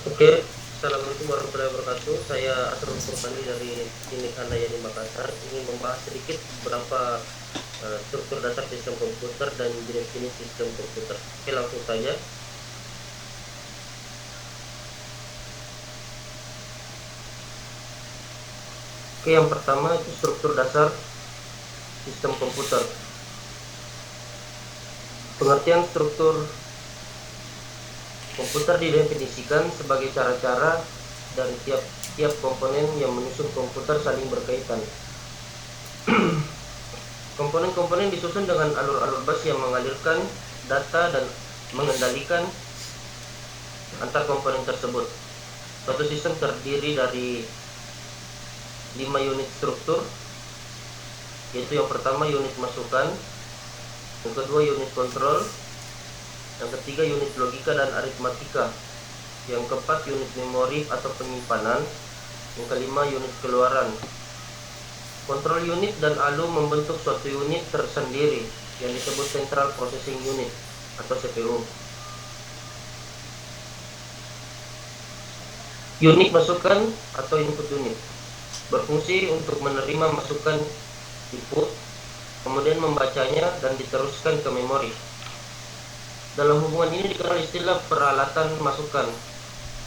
Oke, Assalamualaikum warahmatullahi wabarakatuh. Saya Asrul Furqani dari Klinik Handayani Makassar. Ingin membahas sedikit beberapa struktur dasar sistem komputer dan jenis-jenis sistem komputer. Oke, langsung saja. Oke, yang pertama itu struktur dasar sistem komputer. Pengertian struktur komputer didefinisikan sebagai cara-cara dari tiap komponen yang menyusun komputer saling berkaitan. Komponen-komponen disusun dengan alur-alur bus yang mengalirkan data dan mengendalikan antar komponen tersebut. Suatu sistem terdiri dari 5 unit struktur, yaitu yang pertama unit masukan, yang kedua unit kontrol, yang ketiga unit logika dan aritmatika, yang keempat unit memori atau penyimpanan, yang kelima unit keluaran. Kontrol unit dan ALU membentuk suatu unit tersendiri yang disebut Central Processing Unit atau CPU. Unit masukan atau input unit berfungsi untuk menerima masukan input, kemudian membacanya dan diteruskan ke memori. Dalam hubungan ini dikenal istilah peralatan masukan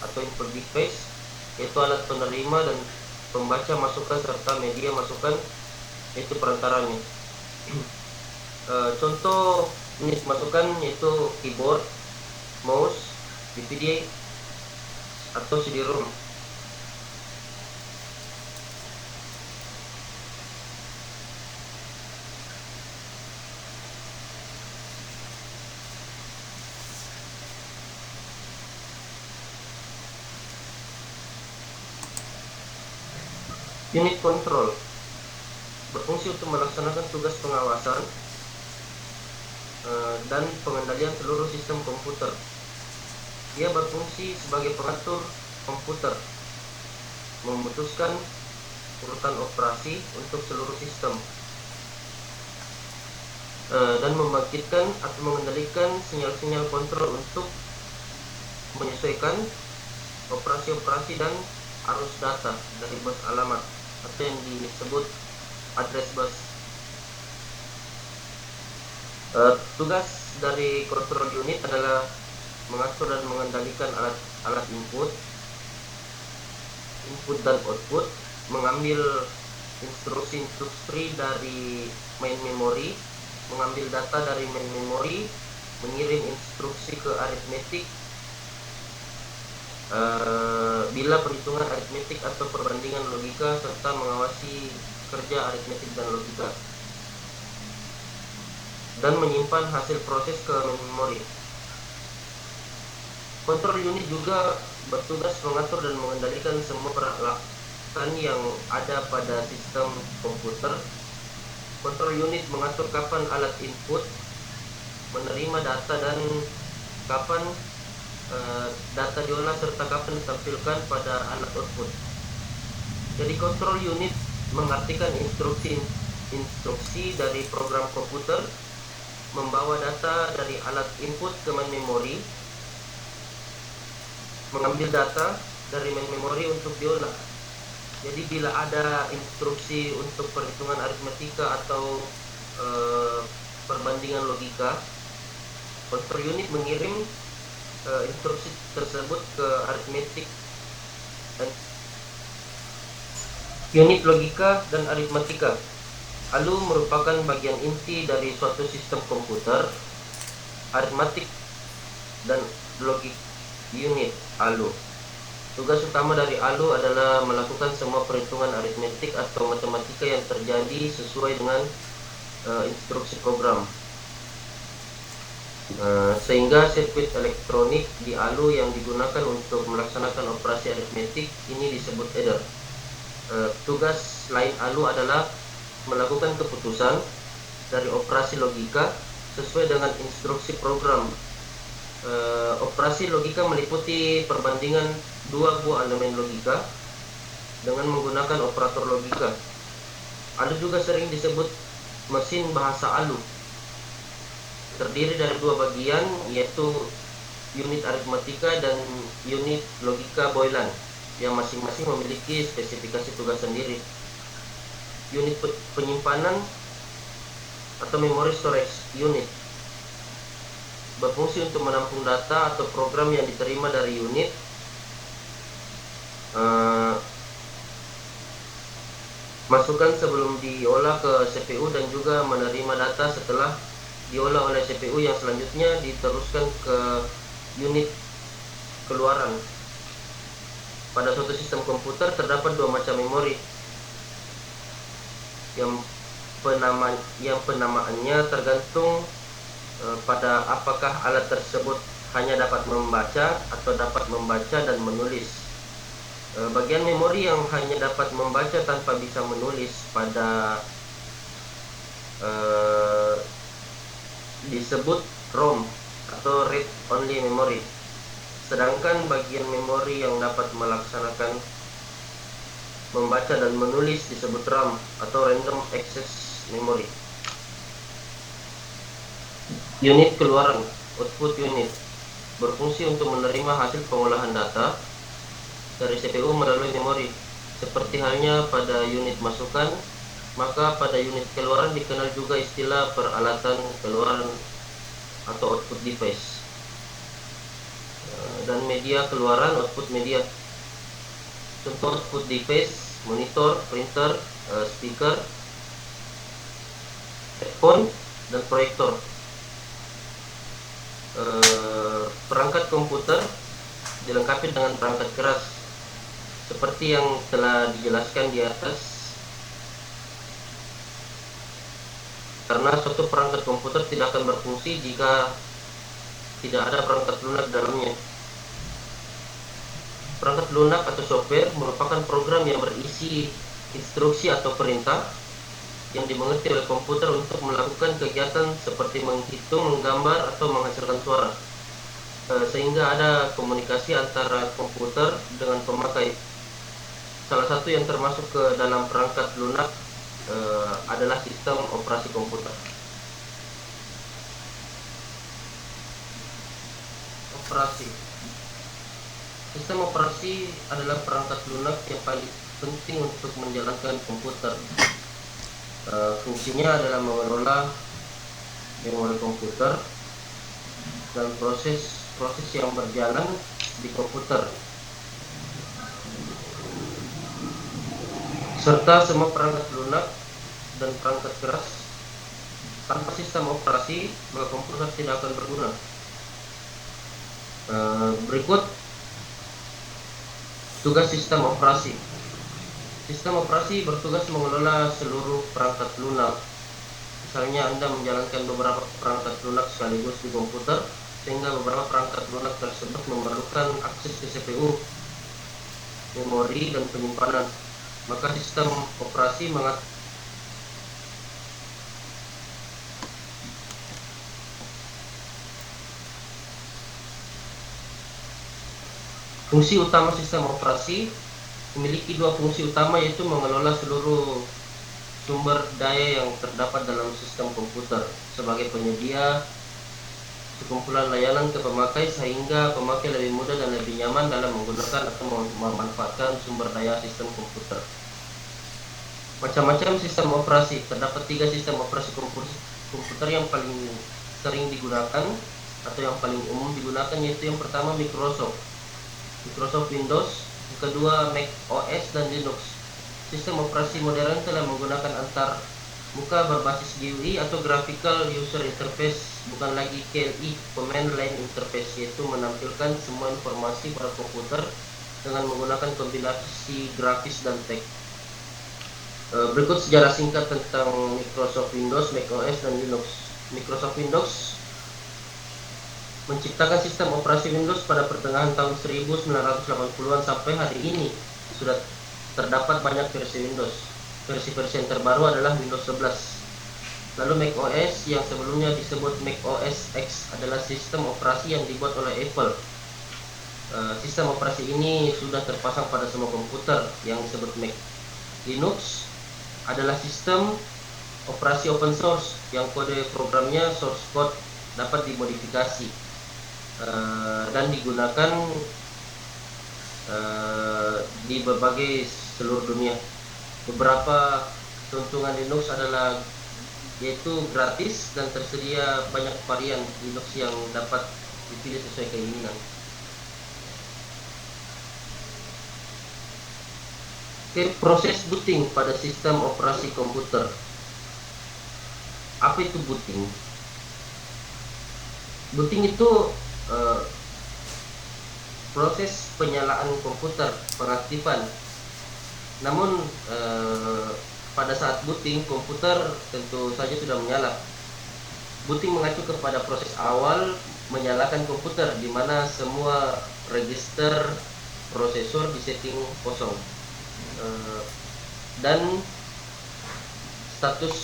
atau input device, yaitu alat penerima dan pembaca masukan serta media masukan, yaitu perantaranya. Contoh unit masukan yaitu keyboard, mouse, DVD, atau CD-ROM. Unit control berfungsi untuk melaksanakan tugas pengawasan dan pengendalian seluruh sistem komputer. Dia berfungsi sebagai pengatur komputer, memutuskan urutan operasi untuk seluruh sistem, dan membangkitkan atau mengendalikan sinyal-sinyal kontrol untuk menyesuaikan operasi-operasi dan arus data dari bus alamat atau yang disebut address bus. Tugas dari control unit adalah mengatur dan mengendalikan alat input dan output, mengambil instruksi dari main memory, mengambil data dari main memory, mengirim instruksi ke aritmetik bila perhitungan aritmetik atau perbandingan logika, serta mengawasi kerja aritmetik dan logika, dan menyimpan hasil proses ke memori. Kontrol unit juga bertugas mengatur dan mengendalikan semua peralatan yang ada pada sistem komputer. Kontrol unit mengatur kapan alat input menerima data dan kapan data diolah serta kapan ditampilkan pada alat output. Jadi kontrol unit mengartikan instruksi dari program komputer membawa data dari alat input ke main memory, mengambil data dari main memory untuk diolah. Jadi bila ada instruksi untuk perhitungan aritmatika atau perbandingan logika, kontrol unit mengirim instruksi tersebut ke aritmetik dan unit logika dan aritmatika. ALU merupakan bagian inti dari suatu sistem komputer. Aritmatik dan logik unit ALU. Tugas utama dari ALU adalah melakukan semua perhitungan aritmetik atau matematika yang terjadi sesuai dengan instruksi program. Sehingga sirkuit elektronik di ALU yang digunakan untuk melaksanakan operasi aritmetik ini disebut adder. Tugas lain ALU adalah melakukan keputusan dari operasi logika sesuai dengan instruksi program. Operasi logika meliputi perbandingan dua buah elemen logika dengan menggunakan operator logika. ALU juga sering disebut mesin bahasa ALU. Terdiri dari dua bagian, yaitu unit aritmatika, dan unit logika Boylan yang masing-masing memiliki spesifikasi tugas sendiri. Unit penyimpanan atau memory storage unit berfungsi untuk menampung data atau program yang diterima dari unit masukan sebelum diolah ke CPU, dan juga menerima data setelah diolah oleh CPU yang selanjutnya diteruskan ke unit keluaran. Pada suatu sistem komputer terdapat dua macam memori yang penamaannya tergantung pada apakah alat tersebut hanya dapat membaca atau dapat membaca dan menulis. Bagian memori yang hanya dapat membaca tanpa bisa menulis disebut ROM atau read only memory. Sedangkan bagian memori yang dapat melaksanakan membaca dan menulis disebut RAM atau random access memory. Unit keluaran output unit berfungsi untuk menerima hasil pengolahan data dari CPU melalui memori. Seperti halnya pada unit masukan, maka pada unit keluaran dikenal juga istilah peralatan keluaran atau output device. Dan media keluaran output media. Contoh output device: monitor, printer, speaker, headphone, dan proyektor. Perangkat komputer dilengkapi dengan perangkat keras seperti yang telah dijelaskan di atas. Karena suatu perangkat komputer tidak akan berfungsi jika tidak ada perangkat lunak dalamnya. Perangkat lunak atau software merupakan program yang berisi instruksi atau perintah yang dimengerti oleh komputer untuk melakukan kegiatan seperti menghitung, menggambar, atau menghasilkan suara, sehingga ada komunikasi antara komputer dengan pemakai. Salah satu yang termasuk ke dalam perangkat lunak adalah sistem operasi komputer. Operasi. Sistem operasi adalah perangkat lunak yang paling penting untuk menjalankan komputer. Fungsinya adalah mengelola memori komputer dan proses yang berjalan di komputer, serta semua perangkat lunak dan perangkat keras. Tanpa sistem operasi, maka komputer tidak akan berguna. Berikut tugas sistem operasi. Sistem operasi bertugas mengelola seluruh perangkat lunak. Misalnya Anda menjalankan beberapa perangkat lunak sekaligus di komputer, sehingga beberapa perangkat lunak tersebut memerlukan akses ke CPU, memori, dan penyimpanan. Maka sistem operasi fungsi utama sistem operasi memiliki dua fungsi utama, yaitu mengelola seluruh sumber daya yang terdapat dalam sistem komputer sebagai penyedia sekumpulan layanan ke pemakai, sehingga pemakai lebih mudah dan lebih nyaman dalam menggunakan atau memanfaatkan sumber daya sistem komputer. Macam-macam sistem operasi. Terdapat 3 sistem operasi komputer yang paling sering digunakan atau yang paling umum digunakan, yaitu yang pertama Microsoft Windows, yang kedua Mac OS, dan Linux. Sistem operasi modern telah menggunakan antar muka berbasis GUI atau Graphical User Interface, bukan lagi CLI, Command Line Interface, yaitu menampilkan semua informasi pada komputer dengan menggunakan kombinasi grafis dan teks. Berikut sejarah singkat tentang Microsoft Windows, Mac OS, dan Linux. Microsoft Windows menciptakan sistem operasi Windows pada pertengahan tahun 1980-an. Sampai hari ini sudah terdapat banyak versi Windows. Versi-versi yang terbaru adalah Windows 11. Lalu Mac OS yang sebelumnya disebut Mac OS X adalah sistem operasi yang dibuat oleh Apple. Sistem operasi ini sudah terpasang pada semua komputer yang disebut Mac. Linux adalah sistem operasi open source yang kode programnya source code dapat dimodifikasi. dan digunakan di berbagai seluruh dunia. Beberapa keuntungan Linux adalah yaitu gratis dan tersedia banyak varian Linux yang dapat dipilih sesuai keinginan. Oke, proses booting pada sistem operasi komputer. Apa itu booting? Booting itu proses penyalaan komputer, pengaktifan. Namun pada saat booting komputer tentu saja sudah menyala. Booting mengacu kepada proses awal menyalakan komputer, di mana semua register prosesor disetting kosong, dan status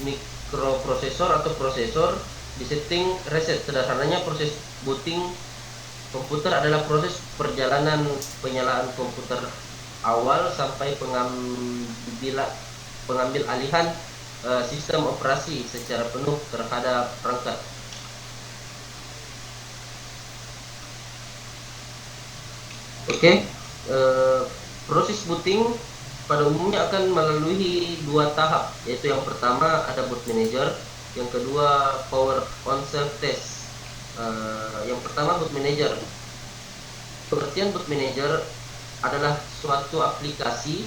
mikroprosesor atau prosesor disetting reset. Sederhananya, proses booting komputer adalah proses perjalanan penyalaan komputer awal sampai pengambil alihan sistem operasi secara penuh terhadap perangkat. Oke, proses booting pada umumnya akan melalui dua tahap, yaitu yang pertama ada boot manager, yang kedua power on self test. Yang pertama boot manager. Pengertian boot manager adalah suatu aplikasi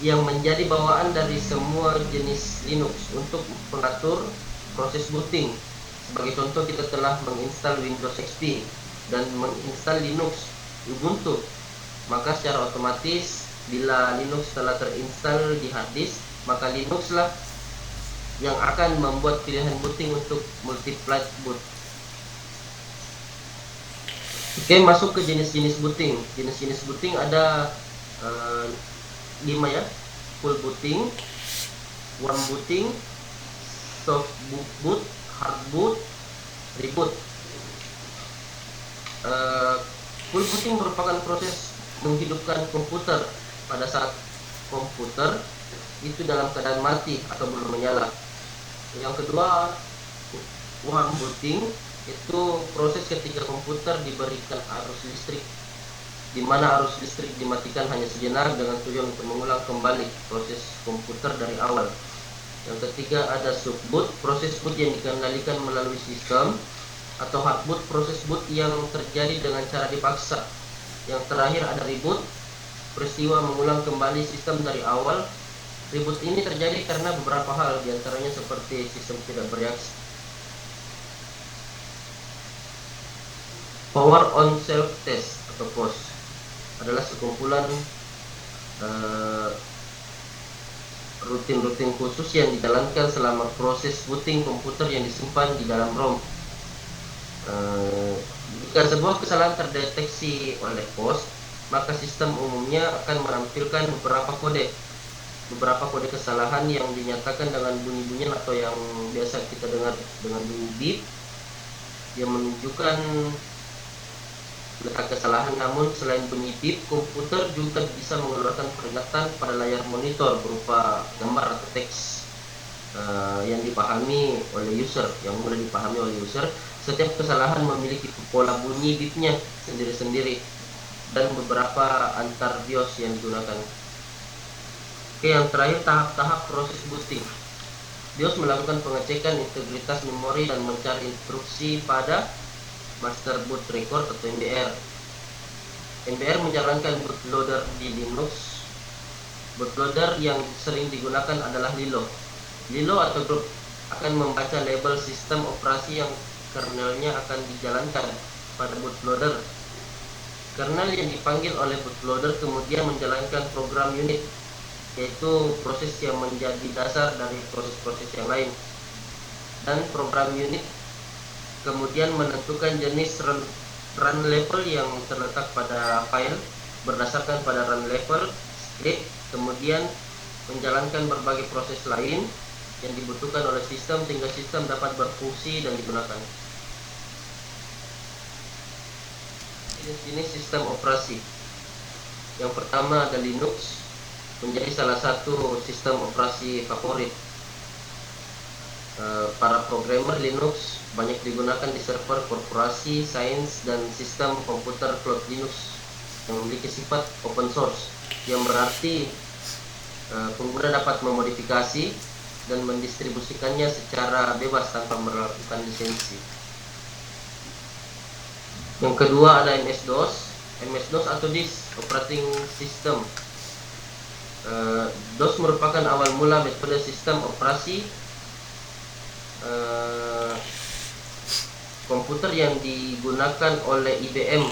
yang menjadi bawaan dari semua jenis Linux untuk mengatur proses booting. Sebagai contoh, kita telah menginstal Windows XP dan menginstal Linux Ubuntu, maka secara otomatis bila Linux telah terinstall di hard disk, maka Linux lah yang akan membuat pilihan booting untuk multiply boot. Oke, masuk ke jenis-jenis booting. Jenis-jenis booting ada 5 ya: full booting, warm booting, soft boot, hard boot, reboot. Full booting merupakan proses menghidupkan komputer pada saat komputer itu dalam keadaan mati atau belum menyala. Yang kedua, warm booting, itu proses ketika komputer diberikan arus listrik, di mana arus listrik dimatikan hanya sejenak dengan tujuan untuk mengulang kembali proses komputer dari awal. Yang ketiga ada subboot, proses boot yang dikendalikan melalui sistem, atau hard boot, proses boot yang terjadi dengan cara dipaksa. Yang terakhir ada reboot, peristiwa mengulang kembali sistem dari awal. Reboot ini terjadi karena beberapa hal, diantaranya seperti sistem tidak bereaksi. Power on self test atau POS adalah sekumpulan rutin khusus yang dijalankan selama proses booting komputer yang disimpan di dalam ROM. Jika sebuah kesalahan terdeteksi oleh POS, maka sistem umumnya akan menampilkan beberapa kode kesalahan yang dinyatakan dengan bunyi-bunyian atau yang biasa kita dengar dengan bunyi beep, yang menunjukkan letak kesalahan. Namun selain bunyi beep, komputer juga bisa mengeluarkan peringatan pada layar monitor berupa gambar atau teks yang dipahami oleh user, yang mudah dipahami oleh user. Setiap kesalahan memiliki pola bunyi beepnya sendiri-sendiri dan beberapa antar BIOS yang digunakan. Oke, yang terakhir tahap-tahap proses booting. BIOS melakukan pengecekan integritas memori dan mencari instruksi pada master boot record atau MBR. MBR menjalankan bootloader di Linux. Bootloader yang sering digunakan adalah Lilo. Lilo atau grup akan membaca label sistem operasi yang kernelnya akan dijalankan pada bootloader. Kernel yang dipanggil oleh bootloader kemudian menjalankan program unit, yaitu proses yang menjadi dasar dari proses-proses yang lain. Dan program unit kemudian menentukan jenis run level yang terletak pada file berdasarkan pada run level script, kemudian menjalankan berbagai proses lain yang dibutuhkan oleh sistem sehingga sistem dapat berfungsi dan digunakan. Jenis sistem operasi. Yang pertama ada Linux, menjadi salah satu sistem operasi favorit para programmer Linux banyak digunakan di server korporasi, sains, dan sistem komputer cloud Linux yang memiliki sifat open source, yang berarti pengguna dapat memodifikasi dan mendistribusikannya secara bebas tanpa melakukan lisensi. Yang kedua ada MS-DOS. MS-DOS atau Disk Operating System. DOS merupakan awal mula metode sistem operasi komputer yang digunakan oleh IBM.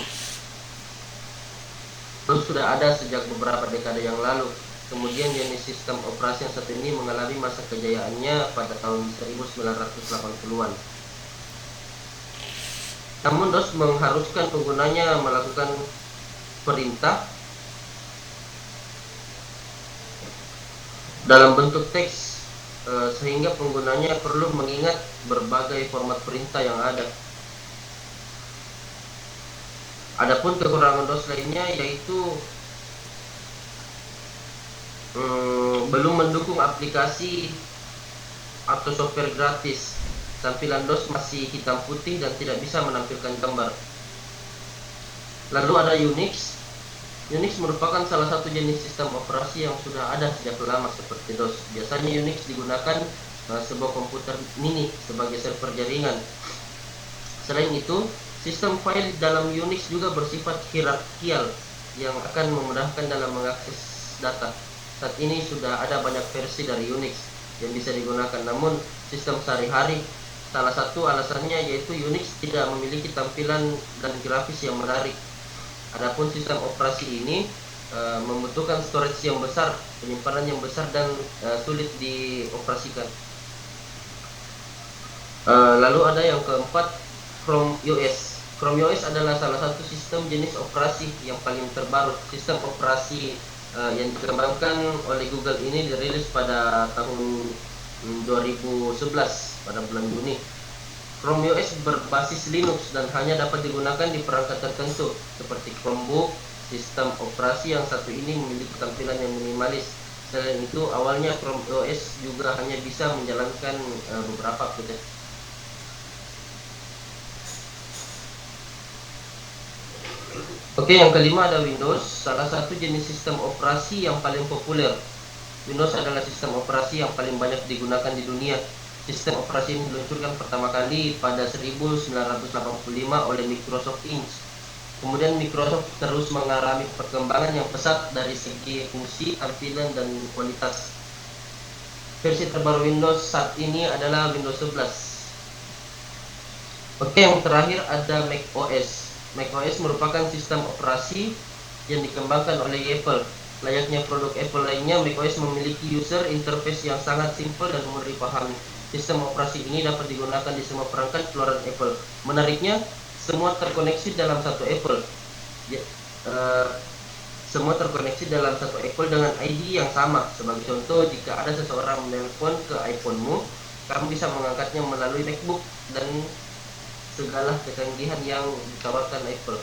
DOS sudah ada sejak beberapa dekade yang lalu. Kemudian jenis sistem operasi yang satu ini mengalami masa kejayaannya pada tahun 1980-an. Namun DOS mengharuskan penggunanya melakukan perintah dalam bentuk teks, sehingga penggunanya perlu mengingat berbagai format perintah yang ada. Adapun kekurangan DOS lainnya yaitu belum mendukung aplikasi atau software gratis. Tampilan DOS masih hitam putih dan tidak bisa menampilkan gambar. Lalu ada Unix. Unix merupakan salah satu jenis sistem operasi yang sudah ada sejak lama seperti DOS. Biasanya Unix digunakan sebuah komputer mini sebagai server jaringan. Selain itu, sistem file dalam Unix juga bersifat hierarkial yang akan memudahkan dalam mengakses data. Saat ini sudah ada banyak versi dari Unix yang bisa digunakan, namun sistem sehari-hari salah satu alasannya yaitu Unix tidak memiliki tampilan dan grafis yang menarik. Adapun sistem operasi ini membutuhkan storage yang besar, penyimpanan yang besar, dan sulit dioperasikan. Lalu ada yang keempat, Chrome OS. Chrome OS adalah salah satu sistem jenis operasi yang paling terbaru. Sistem operasi yang dikembangkan oleh Google ini dirilis pada tahun 2011 pada bulan Juni. Chrome OS berbasis Linux dan hanya dapat digunakan di perangkat tertentu seperti Chromebook. Sistem operasi yang satu ini memiliki tampilan yang minimalis. Selain itu, awalnya Chrome OS juga hanya bisa menjalankan beberapa aplikasi. Oke, yang kelima ada Windows, salah satu jenis sistem operasi yang paling populer. Windows adalah sistem operasi yang paling banyak digunakan di dunia. Sistem operasi ini diluncurkan pertama kali pada 1985 oleh Microsoft Inc. Kemudian Microsoft terus mengalami perkembangan yang pesat dari segi fungsi, tampilan, dan kualitas. Versi terbaru Windows saat ini adalah Windows 11. Oke, yang terakhir ada Mac OS. Mac OS merupakan sistem operasi yang dikembangkan oleh Apple. Layaknya produk Apple lainnya, Mac OS memiliki user interface yang sangat simpel dan mudah dipahami. Sistem operasi ini dapat digunakan di semua perangkat keluaran Apple. Menariknya, semua terkoneksi dalam satu Apple. Semua terkoneksi dalam satu Apple dengan ID yang sama. Sebagai contoh, jika ada seseorang menelpon ke iPhone-mu, kamu bisa mengangkatnya melalui MacBook dan segala kecanggihan yang ditawarkan Apple.